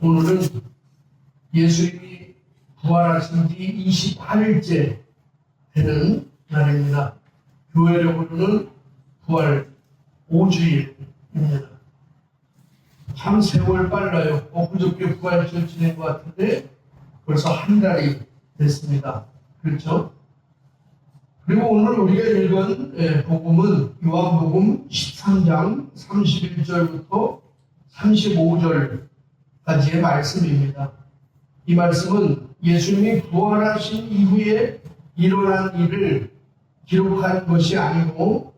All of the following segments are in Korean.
오늘은 예수님이 부활하신 지 28일째 되는 날입니다. 교회력으로는 부활 5주일입니다. 참 세월 빨라요. 엊그저께 부활절 지낸 것 같은데 벌써 한 달이 됐습니다. 그렇죠? 그리고 오늘 우리가 읽은 복음은 요한복음 13장 31절부터 35절까지의 말씀입니다. 이 말씀은 예수님이 부활하신 이후에 일어난 일을 기록한 것이 아니고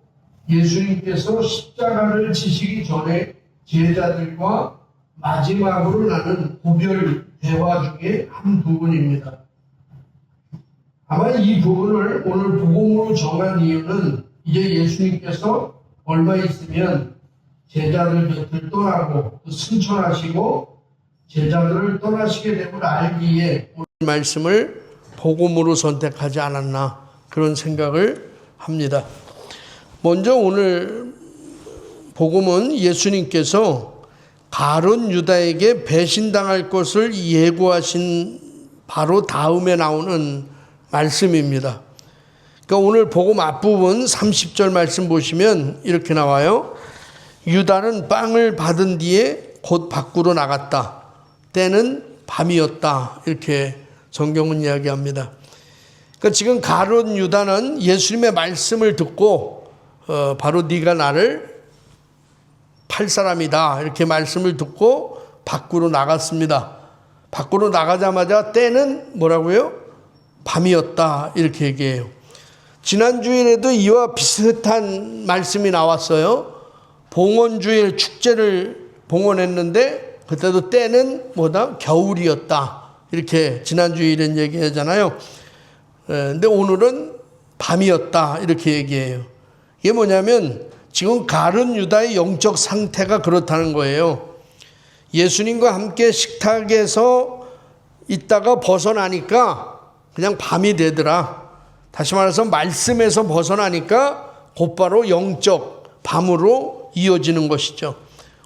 예수님께서 십자가를 지시기 전에 제자들과 마지막으로 나눈 고별 대화 중에 한 부분입니다. 아마 이 부분을 오늘 복음으로 정한 이유는 이제 예수님께서 얼마 있으면 제자들 곁을 떠나고 또 승천하시고 제자들을 떠나시게 됨을 알기에 오늘 말씀을 복음으로 선택하지 않았나 그런 생각을 합니다. 먼저 오늘 복음은 예수님께서 가룟 유다에게 배신당할 것을 예고하신 바로 다음에 나오는 말씀입니다. 그러니까 오늘 복음 앞부분 30절 말씀 보시면 이렇게 나와요. 유다는 빵을 받은 뒤에 곧 밖으로 나갔다. 때는 밤이었다. 이렇게 성경은 이야기합니다. 그러니까 지금 가룟 유다는 예수님의 말씀을 듣고 바로 네가 나를 팔 사람이다. 이렇게 말씀을 듣고 밖으로 나갔습니다. 밖으로 나가자마자 때는 뭐라고요? 밤이었다. 이렇게 얘기해요. 지난 주일에도 이와 비슷한 말씀이 나왔어요. 봉헌주일 축제를 봉헌했는데 그때도 때는 뭐다? 겨울이었다. 이렇게 지난 주일엔 얘기하잖아요. 근데 오늘은 밤이었다. 이렇게 얘기해요. 이게 뭐냐면 지금 가룟 유다의 영적 상태가 그렇다는 거예요. 예수님과 함께 식탁에서 있다가 벗어나니까 그냥 밤이 되더라. 다시 말해서 말씀에서 벗어나니까 곧바로 영적 밤으로 이어지는 것이죠.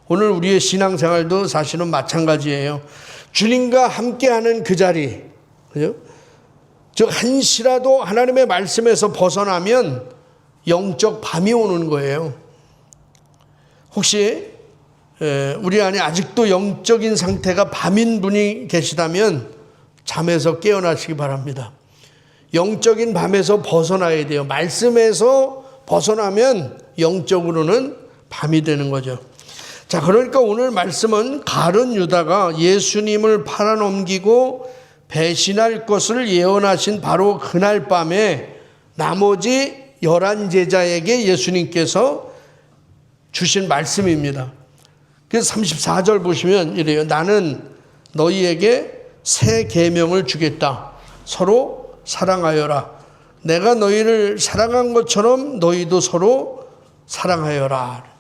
오늘 우리의 신앙생활도 사실은 마찬가지예요. 주님과 함께하는 그 자리, 그죠? 즉 한시라도 하나님의 말씀에서 벗어나면 영적 밤이 오는 거예요. 혹시 우리 안에 아직도 영적인 상태가 밤인 분이 계시다면 잠에서 깨어나시기 바랍니다. 영적인 밤에서 벗어나야 돼요. 말씀에서 벗어나면 영적으로는 밤이 되는 거죠. 자, 그러니까 오늘 말씀은 가룟 유다가 예수님을 팔아넘기고 배신할 것을 예언하신 바로 그날 밤에 나머지 11제자에게 예수님께서 주신 말씀입니다. 그래서 34절 보시면 이래요. 나는 너희에게 새 계명을 주겠다. 서로 사랑하여라. 내가 너희를 사랑한 것처럼 너희도 서로 사랑하여라.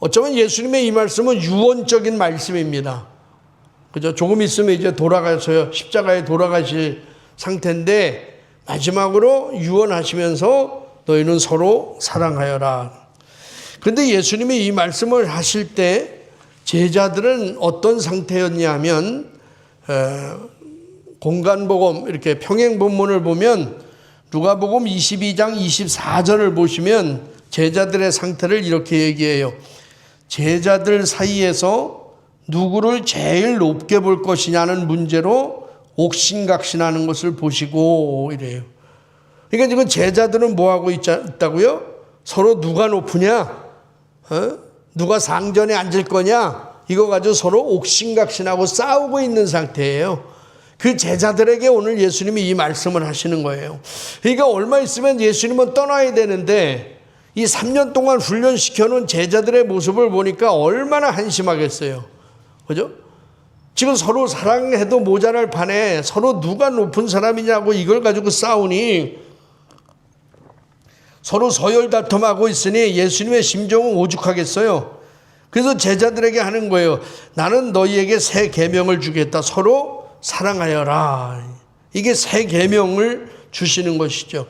어쩌면 예수님의 이 말씀은 유언적인 말씀입니다. 그죠? 조금 있으면 이제 돌아가셔요. 십자가에 돌아가실 상태인데 마지막으로 유언하시면서 너희는 서로 사랑하여라. 그런데 예수님이 이 말씀을 하실 때 제자들은 어떤 상태였냐면 공간복음 이렇게 평행본문을 보면 누가복음 22장 24절을 보시면 제자들의 상태를 이렇게 얘기해요. 제자들 사이에서 누구를 제일 높게 볼 것이냐는 문제로 옥신각신하는 것을 보시고 이래요. 그러니까 지금 제자들은 뭐하고 있다고요? 서로 누가 높으냐? 누가 상전에 앉을 거냐? 이거 가지고 서로 옥신각신하고 싸우고 있는 상태예요. 그 제자들에게 오늘 예수님이 이 말씀을 하시는 거예요. 그러니까 얼마 있으면 예수님은 떠나야 되는데 이 3년 동안 훈련시켜놓은 제자들의 모습을 보니까 얼마나 한심하겠어요. 그죠? 지금 서로 사랑해도 모자랄 판에 서로 누가 높은 사람이냐고 이걸 가지고 싸우니 서로 서열 다툼하고 있으니 예수님의 심정은 오죽하겠어요. 그래서 제자들에게 하는 거예요. 나는 너희에게 새 계명을 주겠다. 서로 사랑하여라. 이게 새 계명을 주시는 것이죠.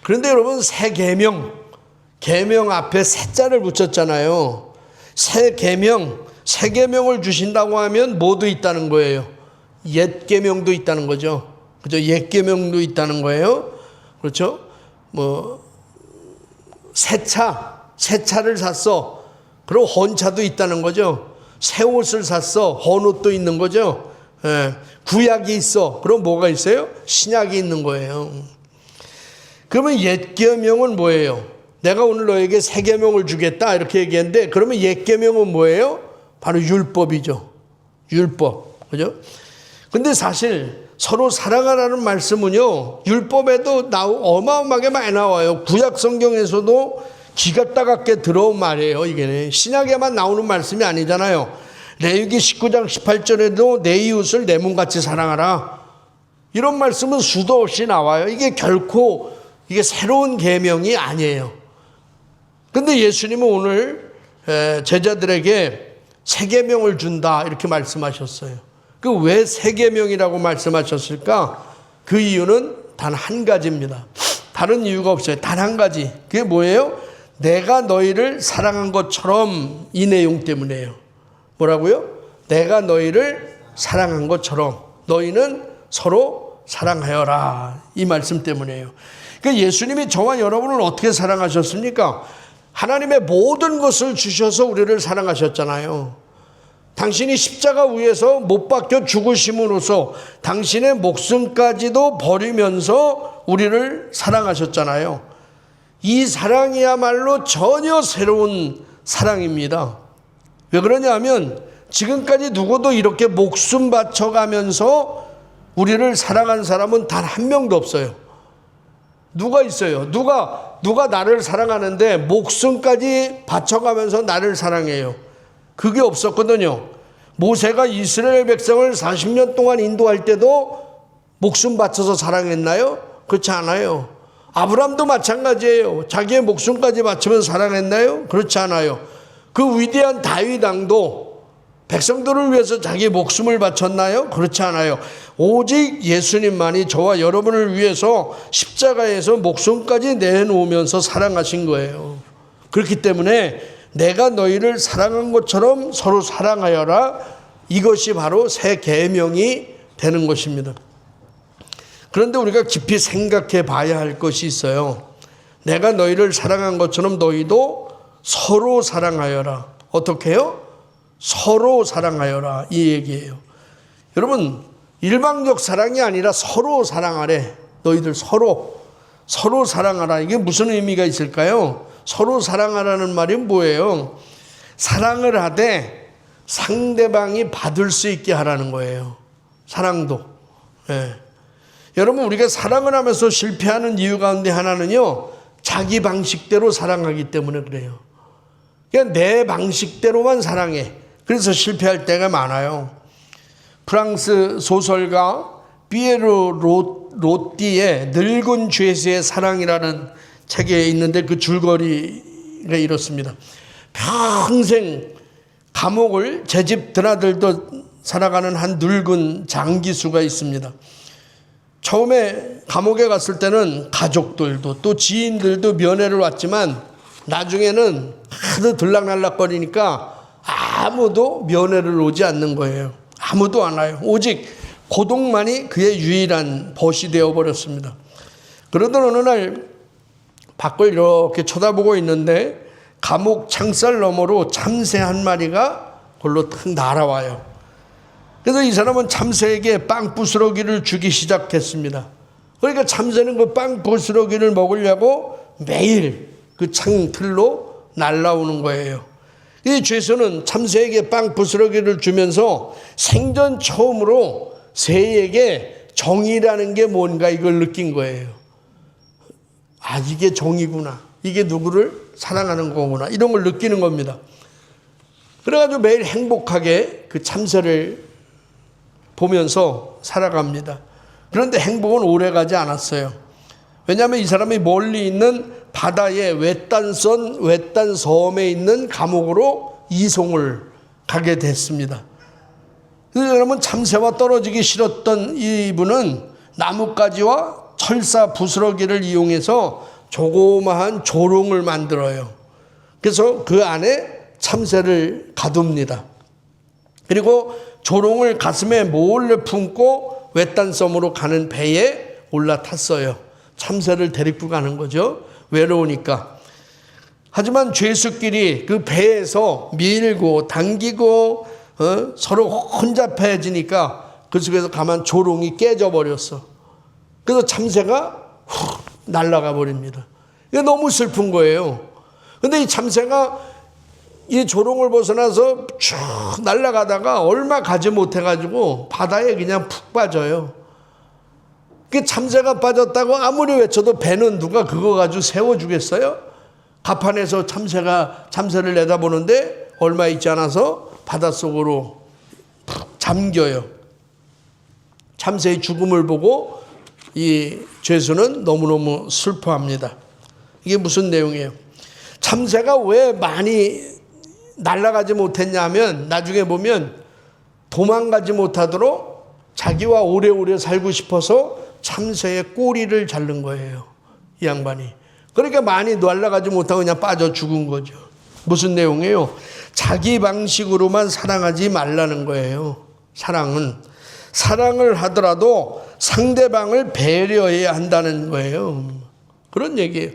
그런데 여러분 새 계명 앞에 새자를 붙였잖아요. 새 계명 새 계명을 주신다고 하면 뭐도 있다는 거예요? 옛 계명도 있다는 거죠. 그죠? 옛 계명도 있다는 거예요. 그렇죠? 새 차를 샀어. 그럼 헌차도 있다는 거죠. 새 옷을 샀어. 헌옷도 있는 거죠. 예. 구약이 있어. 그럼 뭐가 있어요? 신약이 있는 거예요. 그러면 옛 계명은 뭐예요? 내가 오늘 너에게 새 계명을 주겠다 이렇게 얘기했는데, 그러면 옛 계명은 뭐예요? 바로 율법이죠. 율법. 그죠? 근데 사실 서로 사랑하라는 말씀은요, 율법에도 어마어마하게 많이 나와요. 구약 성경에서도 기가 따갑게 들어온 말이에요. 이게 신약에만 나오는 말씀이 아니잖아요. 레위기 19장 18절에도 내 이웃을 내 몸같이 사랑하라. 이런 말씀은 수도 없이 나와요. 이게 결코 이게 새로운 계명이 아니에요. 근데 예수님은 오늘 제자들에게 새 계명을 준다 이렇게 말씀하셨어요. 그 왜 새 계명이라고 말씀하셨을까? 그 이유는 단 한 가지입니다. 다른 이유가 없어요. 단 한 가지. 그게 뭐예요? 내가 너희를 사랑한 것처럼, 이 내용 때문이에요. 뭐라고요? 내가 너희를 사랑한 것처럼 너희는 서로 사랑하여라. 이 말씀 때문이에요. 그러니까 예수님이 저와 여러분을 어떻게 사랑하셨습니까? 하나님의 모든 것을 주셔서 우리를 사랑하셨잖아요. 당신이 십자가 위에서 못 박혀 죽으심으로써 당신의 목숨까지도 버리면서 우리를 사랑하셨잖아요. 이 사랑이야말로 전혀 새로운 사랑입니다. 왜 그러냐면 지금까지 누구도 이렇게 목숨 바쳐가면서 우리를 사랑한 사람은 단 한 명도 없어요. 누가 있어요? 누가 나를 사랑하는데 목숨까지 바쳐가면서 나를 사랑해요? 그게 없었거든요. 모세가 이스라엘 백성을 40년 동안 인도할 때도 목숨 바쳐서 사랑했나요? 그렇지 않아요. 아브람도 마찬가지예요. 자기의 목숨까지 바치면서 사랑했나요? 그렇지 않아요. 그 위대한 다윗 왕도 백성들을 위해서 자기의 목숨을 바쳤나요? 그렇지 않아요. 오직 예수님만이 저와 여러분을 위해서 십자가에서 목숨까지 내놓으면서 사랑하신 거예요. 그렇기 때문에 내가 너희를 사랑한 것처럼 서로 사랑하여라. 이것이 바로 새 계명이 되는 것입니다. 그런데 우리가 깊이 생각해 봐야 할 것이 있어요. 내가 너희를 사랑한 것처럼 너희도 서로 사랑하여라. 어떻게 해요? 서로 사랑하여라. 이 얘기예요. 여러분, 일방적 사랑이 아니라 서로 사랑하래. 너희들 서로 사랑하라. 이게 무슨 의미가 있을까요? 서로 사랑하라는 말이 뭐예요? 사랑을 하되 상대방이 받을 수 있게 하라는 거예요. 사랑도. 예. 여러분, 우리가 사랑을 하면서 실패하는 이유 가운데 하나는요, 자기 방식대로 사랑하기 때문에 그래요. 그냥 내 방식대로만 사랑해. 그래서 실패할 때가 많아요. 프랑스 소설가 피에르 로띠의 늙은 죄수의 사랑이라는 책에 있는데 그 줄거리가 이렇습니다. 평생 감옥을 제 집 드나들도 살아가는 한 늙은 장기수가 있습니다. 처음에 감옥에 갔을 때는 가족들도 또 지인들도 면회를 왔지만 나중에는 하도 들락날락거리니까 아무도 면회를 오지 않는 거예요. 아무도 안 와요. 오직 고독만이 그의 유일한 벗이 되어버렸습니다. 그러던 어느 날 밖을 이렇게 쳐다보고 있는데 감옥 창살 너머로 참새 한 마리가 골로 탁 날아와요. 그래서 이 사람은 참새에게 빵 부스러기를 주기 시작했습니다. 그러니까 참새는 그 빵 부스러기를 먹으려고 매일 그 창틀로 날아오는 거예요. 이 죄수는 참새에게 빵 부스러기를 주면서 생전 처음으로 새에게 정의라는 게 뭔가 이걸 느낀 거예요. 아, 이게 정의구나. 이게 누구를 사랑하는 거구나. 이런 걸 느끼는 겁니다. 그래가지고 매일 행복하게 그 참새를 보면서 살아갑니다. 그런데 행복은 오래가지 않았어요. 왜냐하면 이 사람이 멀리 있는 바다의 외딴 섬에 있는 감옥으로 이송을 가게 됐습니다. 그래서 여러분, 참새와 떨어지기 싫었던 이분은 나뭇가지와 철사 부스러기를 이용해서 조그마한 조롱을 만들어요. 그래서 그 안에 참새를 가둡니다. 그리고 조롱을 가슴에 몰래 품고 외딴 섬으로 가는 배에 올라탔어요. 참새를 데리고 가는 거죠. 외로우니까. 하지만 죄수끼리 그 배에서 밀고 당기고 서로 혼잡해지니까 그 속에서 가만 조롱이 깨져버렸어. 그래서 참새가 훅 날아가 버립니다. 이게 너무 슬픈 거예요. 근데 이 참새가 이 조롱을 벗어나서 쭉 날아가다가 얼마 가지 못해가지고 바다에 그냥 푹 빠져요. 그 참새가 빠졌다고 아무리 외쳐도 배는 누가 그거 가지고 세워주겠어요? 갑판에서 참새를 내다보는데 얼마 있지 않아서 바닷속으로 푹 잠겨요. 참새의 죽음을 보고 이 죄수는 너무너무 슬퍼합니다. 이게 무슨 내용이에요? 참새가 왜 많이 날아가지 못했냐면 나중에 보면 도망가지 못하도록 자기와 오래오래 살고 싶어서 참새의 꼬리를 자른 거예요. 이 양반이. 그러니까 많이 날아가지 못하고 그냥 빠져 죽은 거죠. 무슨 내용이에요? 자기 방식으로만 사랑하지 말라는 거예요. 사랑을 하더라도 상대방을 배려해야 한다는 거예요. 그런 얘기예요.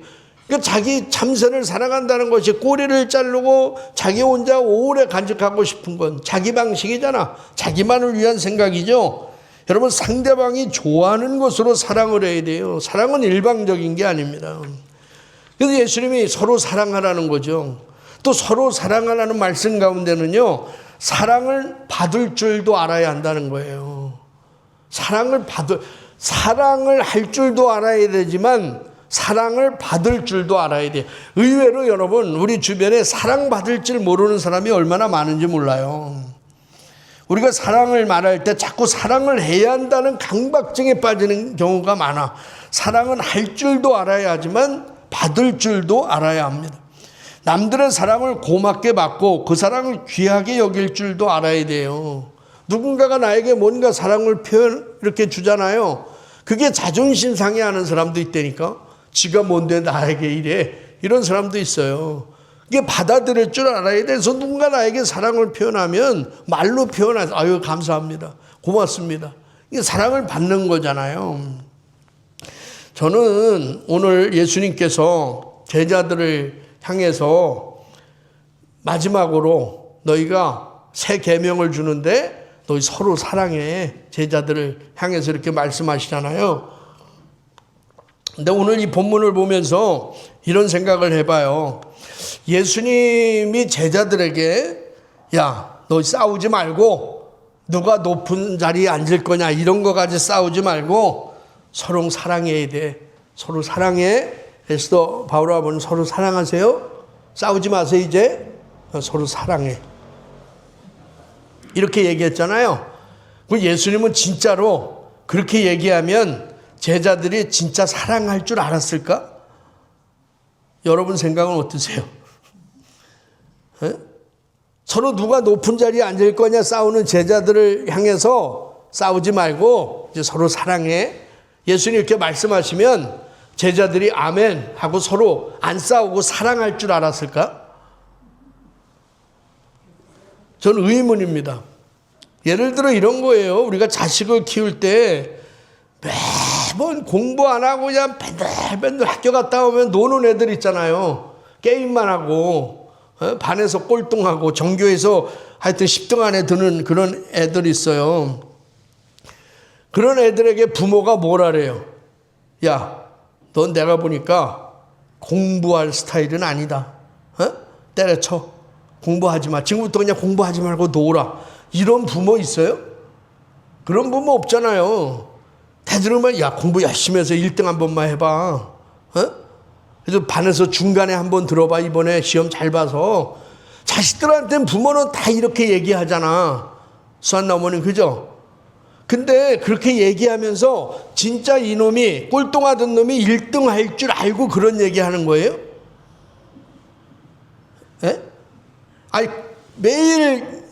그러니까 자기 참새를 사랑한다는 것이 꼬리를 자르고 자기 혼자 오래 간직하고 싶은 건 자기 방식이잖아. 자기만을 위한 생각이죠. 여러분, 상대방이 좋아하는 것으로 사랑을 해야 돼요. 사랑은 일방적인 게 아닙니다. 그래서 예수님이 서로 사랑하라는 거죠. 또 서로 사랑하라는 말씀 가운데는요, 사랑을 받을 줄도 알아야 한다는 거예요. 사랑을 할 줄도 알아야 되지만 사랑을 받을 줄도 알아야 돼요. 의외로 여러분, 우리 주변에 사랑받을 줄 모르는 사람이 얼마나 많은지 몰라요. 우리가 사랑을 말할 때 자꾸 사랑을 해야 한다는 강박증에 빠지는 경우가 많아. 사랑은 할 줄도 알아야 하지만 받을 줄도 알아야 합니다. 남들의 사랑을 고맙게 받고 그 사랑을 귀하게 여길 줄도 알아야 돼요. 누군가가 나에게 뭔가 사랑을 이렇게 주잖아요. 그게 자존심 상해하는 사람도 있다니까. 지가 뭔데 나에게 이래. 이런 사람도 있어요. 이게 받아들일 줄 알아야 돼서 누군가 나에게 사랑을 표현하면 말로 표현해서 아유 감사합니다. 고맙습니다. 이게 사랑을 받는 거잖아요. 저는 오늘 예수님께서 제자들을 향해서 마지막으로 너희가 새 계명을 주는데 너희 서로 사랑해. 제자들을 향해서 이렇게 말씀하시잖아요. 근데 오늘 이 본문을 보면서 이런 생각을 해봐요. 예수님이 제자들에게 야, 너 싸우지 말고 누가 높은 자리에 앉을 거냐 이런 거 가지고 싸우지 말고 서로 사랑해야 돼. 서로 사랑해. 그래서 바울 아버지는 서로 사랑하세요. 싸우지 마세요. 이제 서로 사랑해. 이렇게 얘기했잖아요. 그 예수님은 진짜로 그렇게 얘기하면 제자들이 진짜 사랑할 줄 알았을까? 여러분 생각은 어떠세요? 에? 서로 누가 높은 자리에 앉을 거냐 싸우는 제자들을 향해서 싸우지 말고 이제 서로 사랑해. 예수님 이렇게 말씀하시면 제자들이 아멘 하고 서로 안 싸우고 사랑할 줄 알았을까? 저는 의문입니다. 예를 들어 이런 거예요. 우리가 자식을 키울 때 매번 공부 안 하고 그냥 밴들밴들 학교 갔다 오면 노는 애들 있잖아요. 게임만 하고 반에서 꼴등하고 전교에서 하여튼 10등 안에 드는 그런 애들이 있어요. 그런 애들에게 부모가 뭐라 그래요? 야, 넌 내가 보니까 공부할 스타일은 아니다. 때려쳐. 공부하지 마. 지금부터 그냥 공부하지 말고 놀아. 이런 부모 있어요? 그런 부모 없잖아요. 대들으면 야 공부 열심히 해서 1등 한 번만 해봐. 그래서 반에서 중간에 한번 들어봐. 이번에 시험 잘 봐서. 자식들한테는 부모는 다 이렇게 얘기하잖아. 수완 어머니 그죠? 근데 그렇게 얘기하면서 진짜 이놈이 꼴등하던 놈이 1등 할 줄 알고 그런 얘기하는 거예요? 에? 아니 매일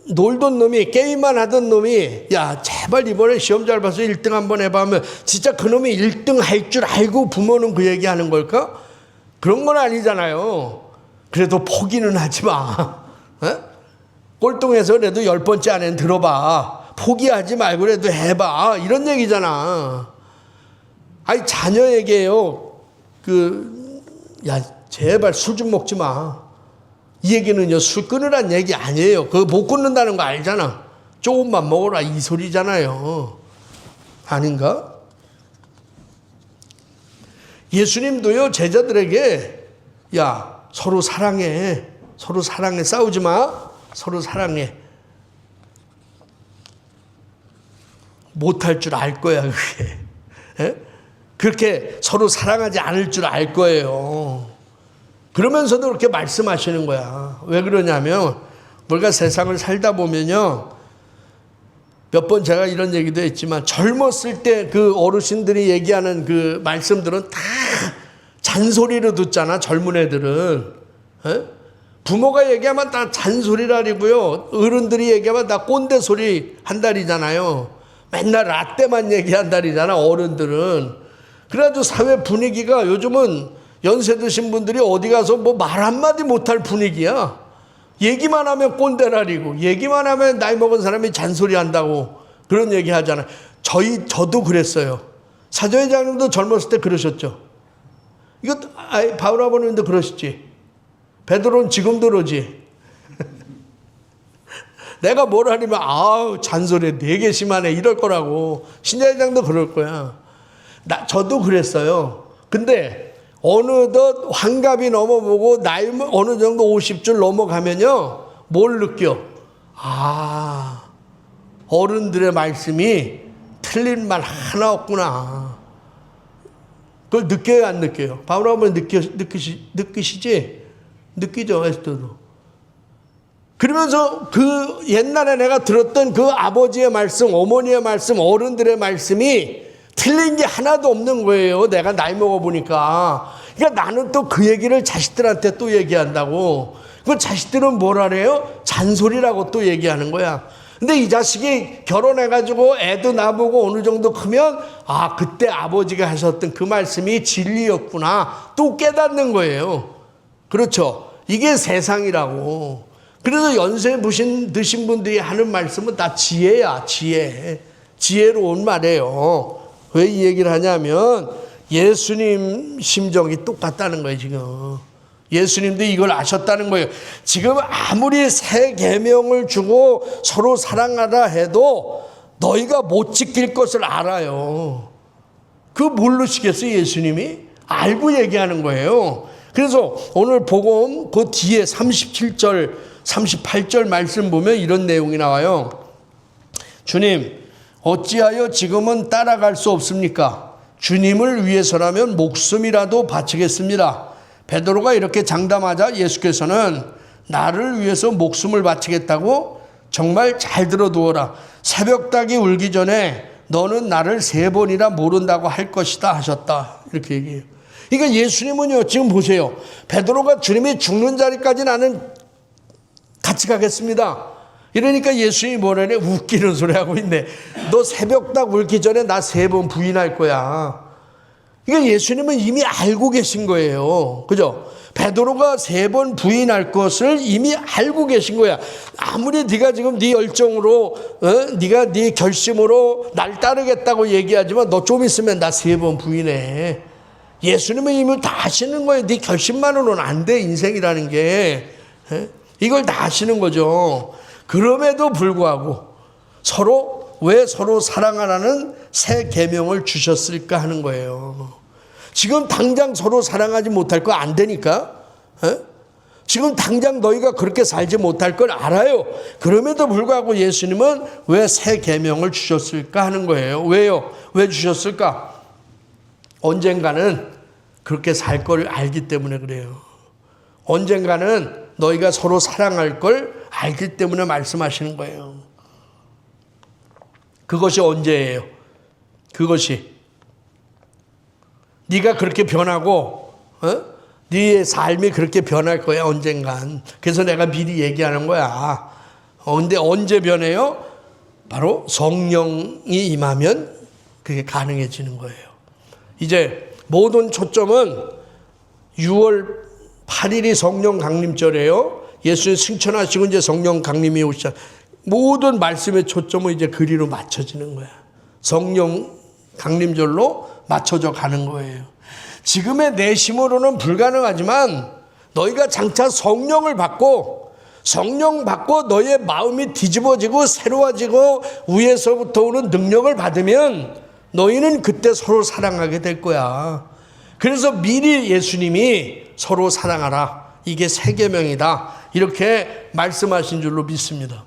놀던 놈이 게임만 하던 놈이 야 제발 이번에 시험 잘 봐서 1등 한번 해봐 하면 진짜 그놈이 1등 할 줄 알고 부모는 그 얘기하는 걸까? 그런 건 아니잖아요. 그래도 포기는 하지 마. 꼴통해서 그래도 10번째 안에는 들어봐. 포기하지 말고 그래도 해봐. 이런 얘기잖아. 아니, 자녀에게요. 야, 제발 술 좀 먹지 마. 이 얘기는요, 술 끊으란 얘기 아니에요. 그거 못 끊는다는 거 알잖아. 조금만 먹어라. 이 소리잖아요. 아닌가? 예수님도요, 제자들에게, 야, 서로 사랑해. 서로 사랑해. 싸우지 마. 서로 사랑해. 못할 줄 알 거야, 그게. 에? 그렇게 서로 사랑하지 않을 줄 알 거예요. 그러면서도 그렇게 말씀하시는 거야. 왜 그러냐면, 우리가 세상을 살다 보면요, 몇 번 제가 이런 얘기도 했지만, 젊었을 때 그 어르신들이 얘기하는 그 말씀들은 다 잔소리로 듣잖아, 젊은 애들은. 에? 부모가 얘기하면 다 잔소리라리고요. 어른들이 얘기하면 다 꼰대 소리 한다리잖아요. 맨날 라떼만 얘기한다리잖아, 어른들은. 그래가지고 사회 분위기가 요즘은 연세 드신 분들이 어디 가서 뭐 말 한마디 못할 분위기야. 얘기만 하면 꼰대라리고, 얘기만 하면 나이 먹은 사람이 잔소리 한다고 그런 얘기 하잖아요. 저도 그랬어요. 사도회장님도 젊었을 때 그러셨죠. 이거, 바울 아버님도 그러시지. 베드로는 지금도 그러지. 내가 뭘 하려면, 아우, 잔소리 되게 심하네. 이럴 거라고. 신자회장도 그럴 거야. 저도 그랬어요. 근데 어느덧 환갑이 넘어보고 나이 어느 정도 50줄 넘어가면요, 뭘 느껴? 아, 어른들의 말씀이 틀린 말 하나 없구나. 그걸 느껴요, 안 느껴요? 바울 아버님 느끼시지? 느끼죠, 에스더도. 그러면서 그 옛날에 내가 들었던 그 아버지의 말씀, 어머니의 말씀, 어른들의 말씀이 틀린 게 하나도 없는 거예요. 내가 나이 먹어보니까. 그러니까 나는 또 그 얘기를 자식들한테 또 얘기한다고. 그 자식들은 뭐라 그래요? 잔소리라고 또 얘기하는 거야. 근데 이 자식이 결혼해가지고 애도 나보고 어느 정도 크면, 아, 그때 아버지가 하셨던 그 말씀이 진리였구나. 또 깨닫는 거예요. 그렇죠. 이게 세상이라고. 그래서 연세 드신 분들이 하는 말씀은 다 지혜야, 지혜. 지혜로운 말이에요. 왜 이 얘기를 하냐면, 예수님 심정이 똑같다는 거예요, 지금. 예수님도 이걸 아셨다는 거예요. 지금 아무리 새 계명을 주고 서로 사랑하라 해도 너희가 못 지킬 것을 알아요. 그거 모르시겠어요, 예수님이? 알고 얘기하는 거예요. 그래서 오늘 복음 그 뒤에 37절, 38절 말씀 보면 이런 내용이 나와요. 주님, 어찌하여 지금은 따라갈 수 없습니까? 주님을 위해서라면 목숨이라도 바치겠습니다. 베드로가 이렇게 장담하자 예수께서는 나를 위해서 목숨을 바치겠다고? 정말 잘 들어두어라. 새벽닭이 울기 전에 너는 나를 3번이나 모른다고 할 것이다 하셨다. 이렇게 얘기해요. 그러니까 예수님은요, 지금 보세요. 베드로가 주님이 죽는 자리까지 나는 같이 가겠습니다. 이러니까 예수님이 뭐라래? 웃기는 소리 하고 있네. 너 새벽닭 울기 전에 나 3번 부인할 거야. 그러니까 예수님은 이미 알고 계신 거예요. 그죠? 베드로가 3번 부인할 것을 이미 알고 계신 거야. 아무리 네가 지금 네 열정으로, 네가 네 결심으로 날 따르겠다고 얘기하지만 너 좀 있으면 나 3번 부인해. 예수님은 이미 다 아시는 거예요. 네 결심만으로는 안 돼, 인생이라는 게. 이걸 다 아시는 거죠. 그럼에도 불구하고 왜 서로 사랑하라는 새 계명을 주셨을까 하는 거예요. 지금 당장 서로 사랑하지 못할 거 안 되니까. 지금 당장 너희가 그렇게 살지 못할 걸 알아요. 그럼에도 불구하고 예수님은 왜 새 계명을 주셨을까 하는 거예요. 왜요? 왜 주셨을까? 언젠가는 그렇게 살 걸 알기 때문에 그래요. 언젠가는 너희가 서로 사랑할 걸 알기 때문에 말씀하시는 거예요. 그것이 언제예요? 그것이 네가 그렇게 변하고 네 삶이 그렇게 변할 거야, 언젠간. 그래서 내가 미리 얘기하는 거야. 근데 언제 변해요? 바로 성령이 임하면 그게 가능해지는 거예요. 이제 모든 초점은 6월 8일이 성령 강림절이에요. 예수님 승천하시고 이제 성령 강림이 오시자 모든 말씀의 초점은 이제 그리로 맞춰지는 거야. 성령 강림절로 맞춰져 가는 거예요. 지금의 내심으로는 불가능하지만 너희가 장차 성령을 받고 성령 받고 너희의 마음이 뒤집어지고 새로워지고 위에서부터 오는 능력을 받으면 너희는 그때 서로 사랑하게 될 거야. 그래서 미리 예수님이 서로 사랑하라. 이게 새 계명이다. 이렇게 말씀하신 줄로 믿습니다.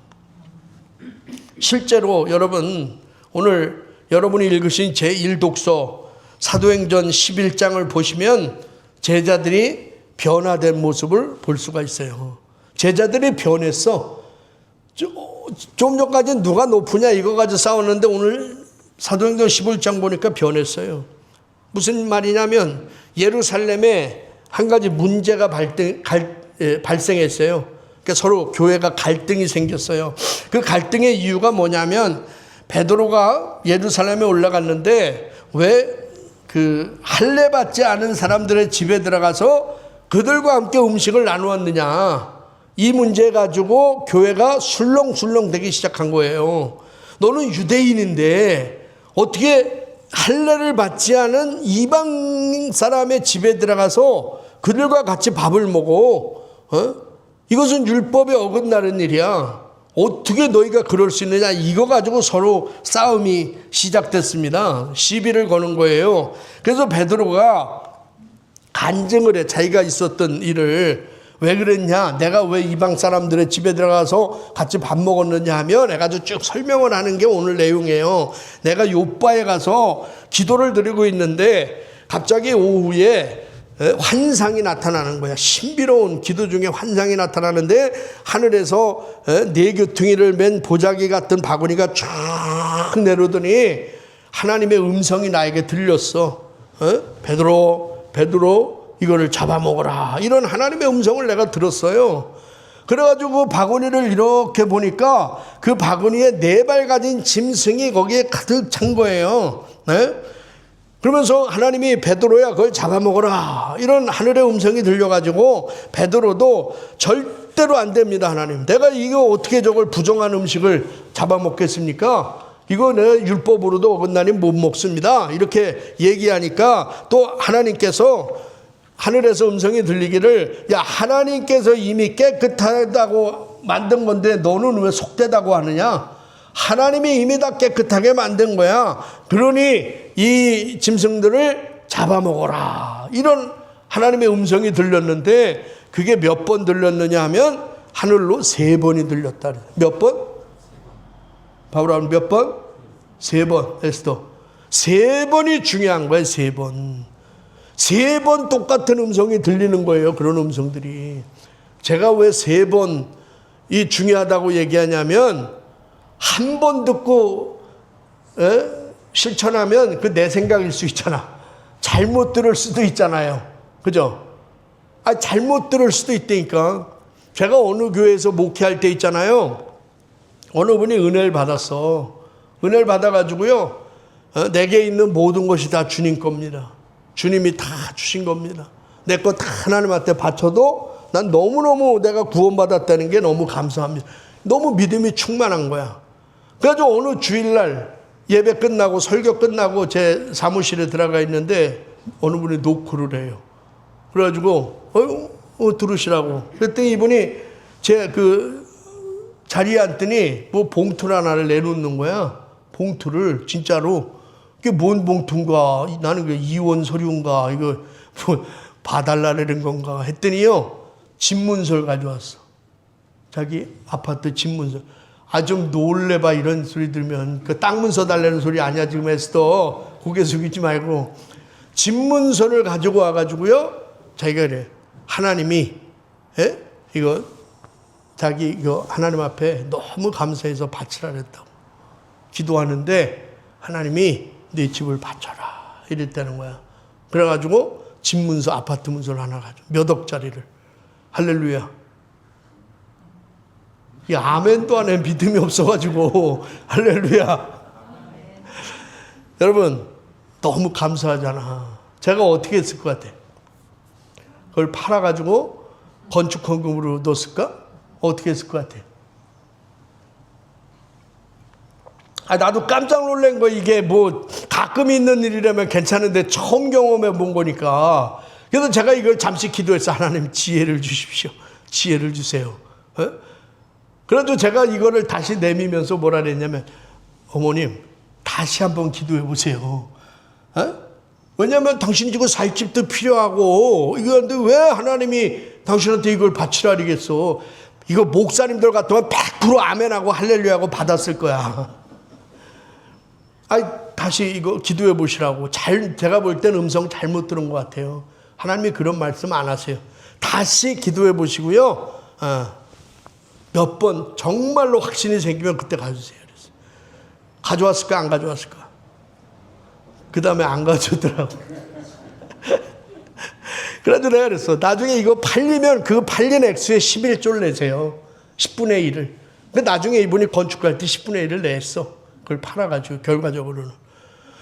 실제로 여러분 오늘 여러분이 읽으신 제1독서 사도행전 11장을 보시면 제자들이 변화된 모습을 볼 수가 있어요. 제자들이 변했어. 좀 전까지는 누가 높으냐 이거 가지고 싸웠는데 오늘 사도행전 11장 보니까 변했어요. 무슨 말이냐면 예루살렘에 한 가지 문제가 발생했어요. 그러니까 서로 교회가 갈등이 생겼어요. 그 갈등의 이유가 뭐냐면 베드로가 예루살렘에 올라갔는데 왜 그 할례 받지 않은 사람들의 집에 들어가서 그들과 함께 음식을 나누었느냐. 이 문제 가지고 교회가 술렁술렁 되기 시작한 거예요. 너는 유대인인데 어떻게 할례를 받지 않은 이방 사람의 집에 들어가서 그들과 같이 밥을 먹어? 이것은 율법에 어긋나는 일이야. 어떻게 너희가 그럴 수 있느냐. 이거 가지고 서로 싸움이 시작됐습니다. 시비를 거는 거예요. 그래서 베드로가 간증을 해. 자기가 있었던 일을. 왜 그랬냐, 내가 왜 이방 사람들의 집에 들어가서 같이 밥 먹었느냐 하면 해가지고 쭉 설명을 하는 게 오늘 내용이에요. 내가 요바에 가서 기도를 드리고 있는데 갑자기 오후에 환상이 나타나는 거야. 신비로운 기도 중에 환상이 나타나는데 하늘에서 네 교퉁이를 맨 보자기 같은 바구니가 쫙 내려오더니 하나님의 음성이 나에게 들렸어. 베드로 이거를 잡아먹어라. 이런 하나님의 음성을 내가 들었어요. 그래가지고 바구니를 이렇게 보니까 그 바구니에 4발 가진 짐승이 거기에 가득 찬 거예요. 그러면서 하나님이 베드로야 그걸 잡아먹어라. 이런 하늘의 음성이 들려가지고 베드로도 절대로 안 됩니다. 하나님, 내가 이거 어떻게 저걸 부정한 음식을 잡아먹겠습니까? 이거 내 율법으로도 어긋나니 못 먹습니다. 이렇게 얘기하니까 또 하나님께서 하늘에서 음성이 들리기를, 야, 하나님께서 이미 깨끗하다고 만든 건데 너는 왜 속되다고 하느냐? 하나님이 이미 다 깨끗하게 만든 거야. 그러니 이 짐승들을 잡아먹어라. 이런 하나님의 음성이 들렸는데 그게 몇 번 들렸느냐 하면 하늘로 3번이 들렸다. 몇 번? 바울은 몇 번? 3번. 에스더 3번이 중요한 거예요. 3번. 3번 똑같은 음성이 들리는 거예요. 그런 음성들이. 제가 왜 3번 이 중요하다고 얘기하냐면 한 번 듣고 실천하면 그 내 생각일 수 있잖아. 잘못 들을 수도 있잖아요. 그죠? 잘못 들을 수도 있다니까. 제가 어느 교회에서 목회할 때 있잖아요. 어느 분이 은혜를 받았어. 은혜를 받아가지고요, 내게 있는 모든 것이 다 주님 겁니다. 주님이 다 주신 겁니다. 내 거 다 하나님한테 바쳐도 난 너무너무 내가 구원받았다는 게 너무 감사합니다. 너무 믿음이 충만한 거야. 그래가지고 어느 주일날 예배 끝나고 설교 끝나고 제 사무실에 들어가 있는데 어느 분이 노크를 해요. 그래가지고 들으시라고. 그랬더니 이분이 제 그 자리에 앉더니 뭐 봉투를 하나를 내놓는 거야. 봉투를 진짜로. 그게 뭔 봉투인가? 나는 그 이혼 서류인가? 이거 뭐 봐달라는 건가? 했더니요, 집문서를 가져왔어. 자기 아파트 집문서. 좀 놀래봐. 이런 소리 들으면. 그 땅 문서 달라는 소리 아니야 지금 에스더. 고개 숙이지 말고. 집문서를 가지고 와가지고요, 자기가 그래. 하나님이 이거 자기 이거 하나님 앞에 너무 감사해서 바치라 그랬다고. 기도하는데 하나님이 네 집을 바쳐라 이랬다는 거야. 그래가지고 집문서, 아파트 문서를 하나 가지고 몇 억짜리를. 할렐루야. 이 아멘도 안 해. 믿음이 없어가지고. 할렐루야. 여러분 너무 감사하잖아. 제가 어떻게 했을 것 같아? 그걸 팔아가지고 건축헌금으로 넣었을까? 어떻게 했을 것 같아요? 나도 깜짝 놀란 거. 이게 뭐 가끔 있는 일이라면 괜찮은데 처음 경험해 본 거니까. 그래서 제가 이걸 잠시 기도해서 하나님 지혜를 주십시오. 지혜를 주세요. 그래도 제가 이거를 다시 내미면서 뭐라 그랬냐면, 어머님 다시 한번 기도해 보세요. 왜냐하면 당신 지금 살집도 필요하고 이건데 왜 하나님이 당신한테 이걸 바치라 그러겠어. 이거 목사님들 같으면 100% 아멘하고 할렐루야하고 받았을 거야. 다시 이거 기도해 보시라고. 제가 볼 때는 음성 잘못 들은 것 같아요. 하나님이 그런 말씀 안 하세요. 다시 기도해 보시고요. 몇 번 정말로 확신이 생기면 그때 가주세요. 그랬어요. 가져왔을까 안 가져왔을까? 그 다음에 안 가져오더라고. 그래도 내가 그랬어. 나중에 이거 팔리면 그 팔린 액수의 11조를 내세요. 10분의 1을. 나중에 이분이 건축할 때 10분의 1을 냈어. 그걸 팔아가지고 결과적으로는.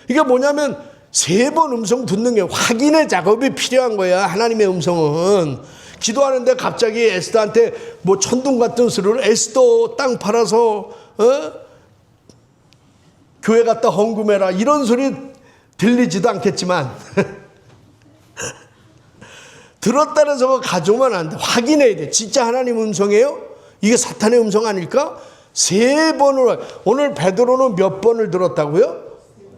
이게 뭐냐면 3번 음성 듣는 게 확인의 작업이 필요한 거야. 하나님의 음성은. 기도하는데 갑자기 에스더한테 뭐 천둥 같은 소리를 에스더 땅 팔아서 교회 갔다 헌금해라 이런 소리 들리지도 않겠지만 들었다는 해서 가져오면 안 돼. 확인해야 돼. 진짜 하나님 음성이에요? 이게 사탄의 음성 아닐까? 3번을. 오늘 베드로는 몇 번을 들었다고요?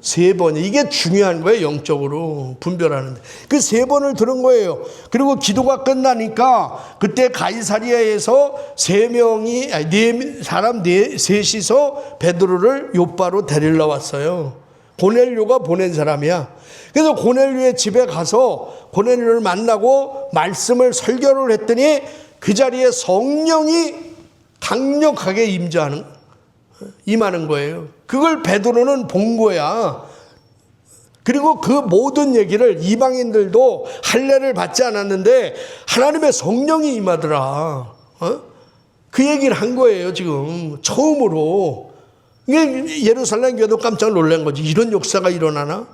3번. 이게 중요한 거예요. 영적으로 분별하는데. 그 3번을 들은 거예요. 그리고 기도가 끝나니까 그때 가이사리아에서 셋이서 베드로를 요바로 데리러 왔어요. 고넬료가 보낸 사람이야. 그래서 고넬료의 집에 가서 고넬료를 만나고 말씀을 설교를 했더니 그 자리에 성령이 강력하게 임하는 거예요. 그걸 베드로는 본 거야. 그리고 그 모든 얘기를 이방인들도 할례를 받지 않았는데 하나님의 성령이 임하더라. 그 얘기를 한 거예요. 지금 처음으로. 이게 예루살렘 교회도 깜짝 놀란 거지. 이런 역사가 일어나나?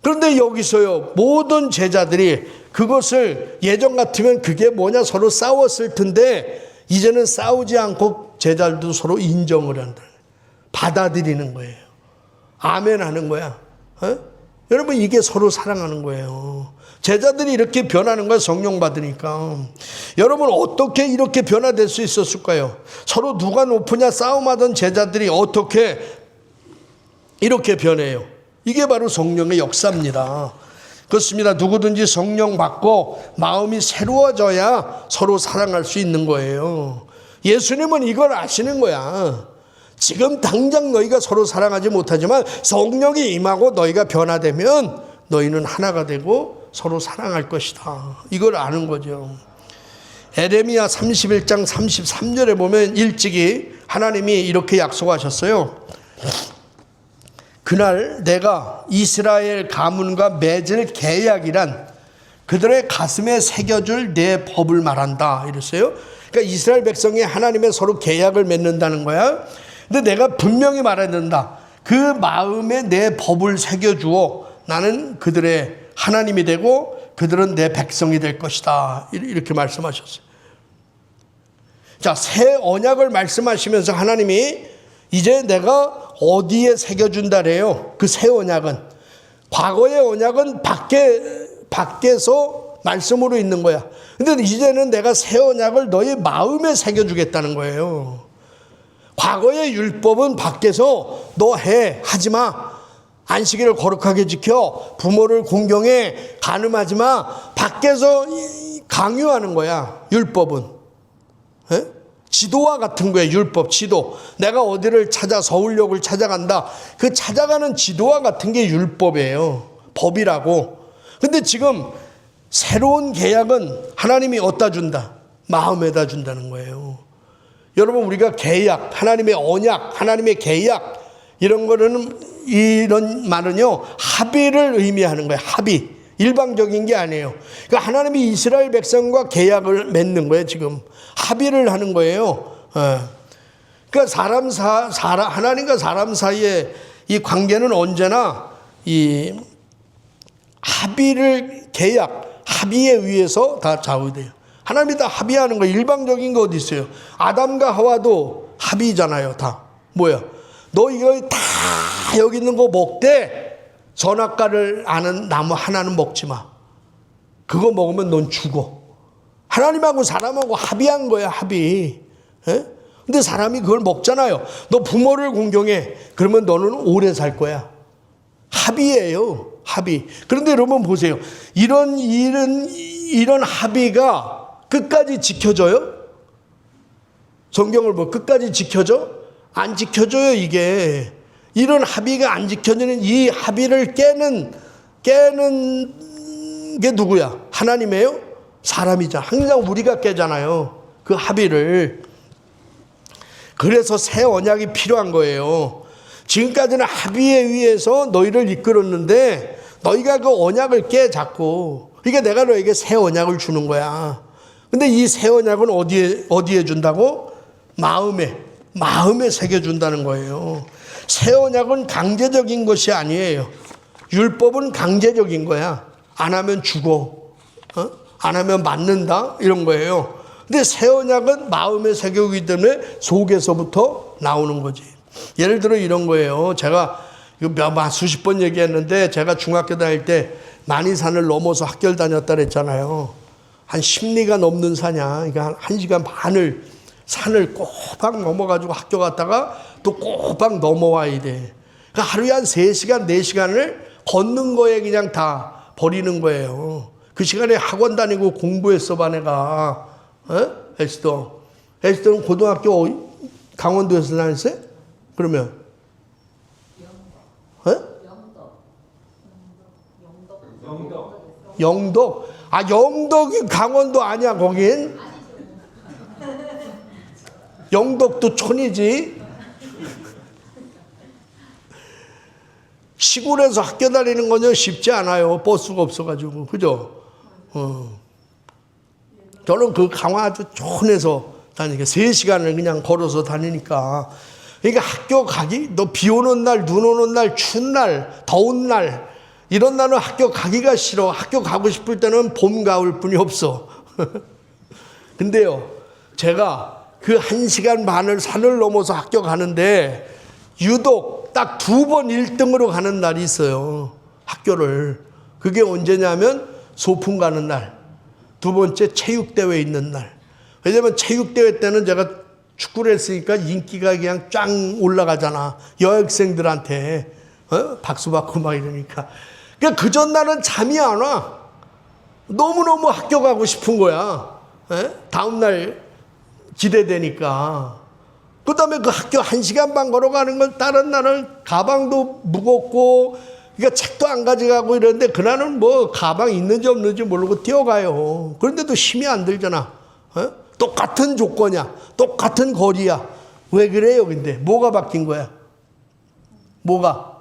그런데 여기서요, 모든 제자들이 그것을 예전 같으면 그게 뭐냐 서로 싸웠을 텐데 이제는 싸우지 않고 제자들도 서로 인정을 한다. 받아들이는 거예요. 아멘 하는 거야. 여러분, 이게 서로 사랑하는 거예요. 제자들이 이렇게 변하는 거야, 성령 받으니까. 여러분, 어떻게 이렇게 변화될 수 있었을까요? 서로 누가 높으냐 싸움하던 제자들이 어떻게 이렇게 변해요? 이게 바로 성령의 역사입니다. 그렇습니다. 누구든지 성령 받고 마음이 새로워져야 서로 사랑할 수 있는 거예요. 예수님은 이걸 아시는 거야. 지금 당장 너희가 서로 사랑하지 못하지만 성령이 임하고 너희가 변화되면 너희는 하나가 되고 서로 사랑할 것이다. 이걸 아는 거죠. 에레미야 31장 33절에 보면 일찍이 하나님이 이렇게 약속하셨어요. 그날 내가 이스라엘 가문과 맺을 계약이란 그들의 가슴에 새겨줄 내 법을 말한다 이랬어요. 그러니까 이스라엘 백성이 하나님의 서로 계약을 맺는다는 거야. 근데 내가 분명히 말해야 된다. 그 마음에 내 법을 새겨주어 나는 그들의 하나님이 되고 그들은 내 백성이 될 것이다. 이렇게 말씀하셨어요. 자, 새 언약을 말씀하시면서 하나님이 이제 내가 어디에 새겨준다래요. 그 새 언약은. 과거의 언약은 밖에서 말씀으로 있는 거야. 근데 이제는 내가 새 언약을 너의 마음에 새겨주겠다는 거예요. 과거의 율법은 밖에서 너 하지 마. 안식일을 거룩하게 지켜. 부모를 공경해. 간음하지 마. 밖에서 강요하는 거야. 율법은. 지도와 같은 거예요. 율법, 지도. 내가 어디를 찾아 서울역을 찾아간다. 그 찾아가는 지도와 같은 게 율법이에요. 법이라고. 근데 지금 새로운 계약은 하나님이 어디다 준다? 마음에다 준다는 거예요. 여러분, 우리가 계약, 하나님의 언약, 하나님의 계약 이런 말은요 합의를 의미하는 거예요. 합의. 일방적인 게 아니에요. 그러니까 하나님이 이스라엘 백성과 계약을 맺는 거예요. 지금 합의를 하는 거예요. 그러니까 하나님과 사람 사이의 이 관계는 언제나 이 합의에 의해서 다 좌우돼요. 하나님이 다 합의하는 거. 일방적인 거 어디 있어요? 아담과 하와도 합의잖아요. 다 뭐야? 너 이거 다 여기 있는 거 먹되 선악과를 아는 나무 하나는 먹지 마. 그거 먹으면 넌 죽어. 하나님하고 사람하고 합의한 거야. 합의. 에? 근데 사람이 그걸 먹잖아요. 너 부모를 공경해. 그러면 너는 오래 살 거야. 합의예요. 합의. 그런데 여러분 보세요. 이런 합의가 끝까지 지켜져요? 성경을 뭐 끝까지 지켜져? 안 지켜져요, 이게. 이런 합의가 안 지켜지는 이 합의를 깨는 게 누구야? 하나님이에요? 사람이잖아. 항상 우리가 깨잖아요. 그 합의를. 그래서 새 언약이 필요한 거예요. 지금까지는 합의에 의해서 너희를 이끌었는데 너희가 그 언약을 깨 자꾸. 그러니까 내가 너에게 새 언약을 주는 거야. 근데 이 새 언약은 어디에 준다고? 마음에 새겨준다는 거예요. 새 언약은 강제적인 것이 아니에요. 율법은 강제적인 거야. 안 하면 죽어. 안 하면 맞는다. 이런 거예요. 근데 새 언약은 마음에 새겨오기 때문에 속에서부터 나오는 거지. 예를 들어 이런 거예요. 제가 이거 수십 번 얘기했는데 제가 중학교 다닐 때 난이산을 넘어서 학교를 다녔다 그랬잖아요. 한 10리가 넘는 산이야. 그러니까 1시간 반을 산을 꼬박 넘어가지고 학교 갔다가 또 꼬박 넘어와야 돼. 그러니까 하루에 한 3시간, 4시간을 걷는 거에 그냥 다 버리는 거예요. 그 시간에 학원 다니고 공부했어 봐 내가. 에스더는 고등학교 강원도에서 다녔어요? 그러면? 영덕. 아, 영덕이 강원도 아니야, 거긴? 영덕도 촌이지. 시골에서 학교 다니는 건 쉽지 않아요. 버스가 없어가지고. 그죠? 저는 그 강화 아주 촌에서 다니니까 3시간을 그냥 걸어서 다니니까. 그러니까 학교 가기, 너 비 오는 날, 눈 오는 날, 추운 날, 더운 날, 이런 날은 학교 가기가 싫어. 학교 가고 싶을 때는 봄, 가을 뿐이 없어. 근데요, 제가 그 1시간 반을 산을 넘어서 학교 가는데 유독 딱 2번 1등으로 가는 날이 있어요. 학교를. 그게 언제냐면 소풍 가는 날. 2번째 체육대회 있는 날. 왜냐면 체육대회 때는 제가 축구를 했으니까 인기가 그냥 쫙 올라가잖아. 여학생들한테. 박수 받고 막 이러니까. 그러니까 그 전날은 잠이 안 와. 너무너무 학교 가고 싶은 거야. 다음날 기대되니까. 그 다음에 그 학교 1시간 반 걸어가는 건 다른 날은 가방도 무겁고, 그러니까 책도 안 가져가고 이러는데 그날은 뭐 가방 있는지 없는지 모르고 뛰어가요. 그런데도 힘이 안 들잖아. 똑같은 조건이야. 똑같은 거리야. 왜 그래요, 근데? 뭐가 바뀐 거야? 뭐가?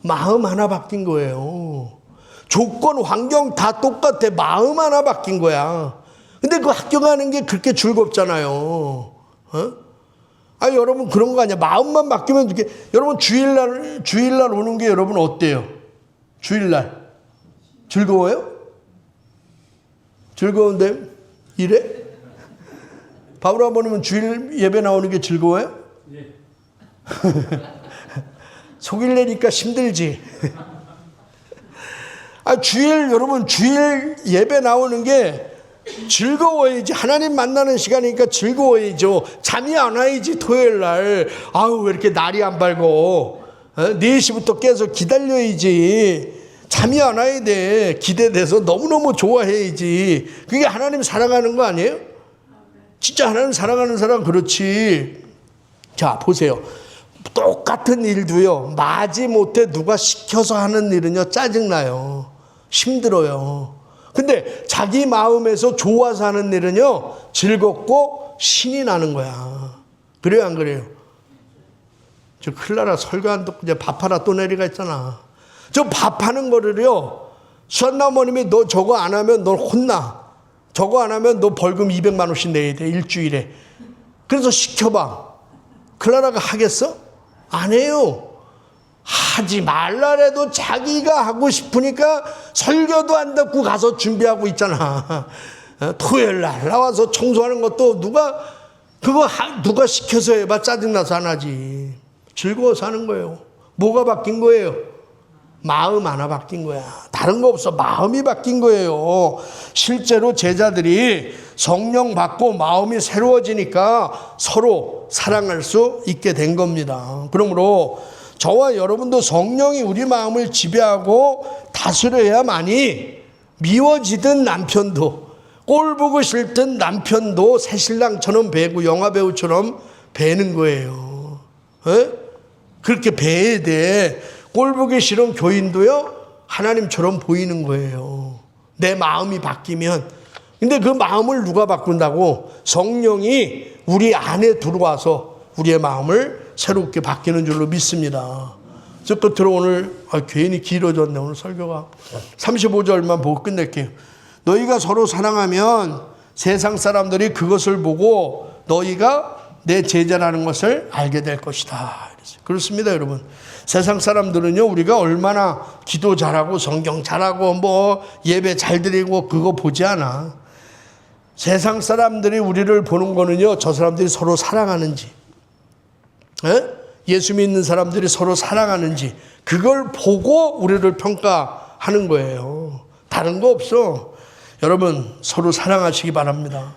마음 하나 바뀐 거예요. 조건, 환경 다 똑같아. 마음 하나 바뀐 거야. 근데 그 학교 가는 게 그렇게 즐겁잖아요. 아, 여러분 그런 거 아니야. 마음만 바뀌면 이렇게. 여러분 주일날 오는 게 여러분 어때요? 주일날 즐거워요? 즐거운데 이래? 바울 아버님은 주일 예배 나오는 게 즐거워요? 예. 속일 내니까 힘들지. 아, 여러분 주일 예배 나오는 게 즐거워야지. 하나님 만나는 시간이니까 즐거워야죠. 잠이 안 와야지. 토요일 날 아우 왜 이렇게 날이 안 밝고 4시부터 깨서 기다려야지. 잠이 안 와야 돼. 기대돼서 너무너무 좋아해야지. 그게 하나님 사랑하는 거 아니에요? 진짜 하나님 사랑하는 사람 그렇지. 자 보세요. 똑같은 일도요, 마지못해 누가 시켜서 하는 일은요 짜증나요. 힘들어요. 근데 자기 마음에서 좋아서 하는 일은요 즐겁고 신이 나는 거야. 그래요 안 그래요? 저 클라라 설교한다고 이제 밥하라 또 내리가 있잖아. 저 밥하는 거를요 수한나무님이 너 저거 안 하면 널 혼나. 저거 안 하면 너 벌금 200만 원씩 내야 돼 일주일에. 그래서 시켜봐. 클라라가 하겠어? 안 해요. 하지 말라래도 자기가 하고 싶으니까 설교도 안 듣고 가서 준비하고 있잖아. 토요일 날 나와서 청소하는 것도 누가 시켜서 해봐 짜증나서 안 하지. 즐거워서 하는 거예요. 뭐가 바뀐 거예요? 마음 하나 바뀐 거야. 다른 거 없어. 마음이 바뀐 거예요. 실제로 제자들이 성령 받고 마음이 새로워지니까 서로 사랑할 수 있게 된 겁니다. 그러므로 저와 여러분도 성령이 우리 마음을 지배하고 다스려야만이 미워지던 남편도, 꼴 보고 싫던 남편도 새신랑처럼 배고 영화배우처럼 배는 거예요. 에? 그렇게 배야 돼. 꼴 보기 싫은 교인도요 하나님처럼 보이는 거예요. 내 마음이 바뀌면. 근데 그 마음을 누가 바꾼다고? 성령이 우리 안에 들어와서 우리의 마음을 새롭게 바뀌는 줄로 믿습니다. 저 끝으로 오늘 괜히 길어졌네 오늘 설교가. 35절만 보고 끝낼게요. 너희가 서로 사랑하면 세상 사람들이 그것을 보고 너희가 내 제자라는 것을 알게 될 것이다. 그렇습니다 여러분. 세상 사람들은요 우리가 얼마나 기도 잘하고 성경 잘하고 뭐 예배 잘 드리고 그거 보지 않아. 세상 사람들이 우리를 보는 거는요 저 사람들이 서로 사랑하는지, 예수 믿는 사람들이 서로 사랑하는지 그걸 보고 우리를 평가하는 거예요. 다른 거 없어. 여러분 서로 사랑하시기 바랍니다.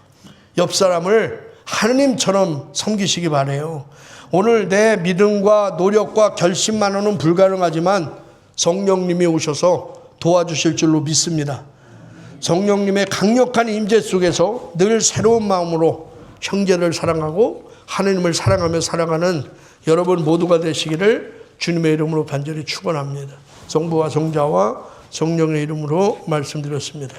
옆 사람을 하느님처럼 섬기시기 바라요. 오늘 내 믿음과 노력과 결심만으로는 불가능하지만 성령님이 오셔서 도와주실 줄로 믿습니다. 성령님의 강력한 임재 속에서 늘 새로운 마음으로 형제를 사랑하고 하느님을 사랑하며 살아가는 여러분 모두가 되시기를 주님의 이름으로 간절히 축원합니다. 성부와 성자와 성령의 이름으로 말씀드렸습니다.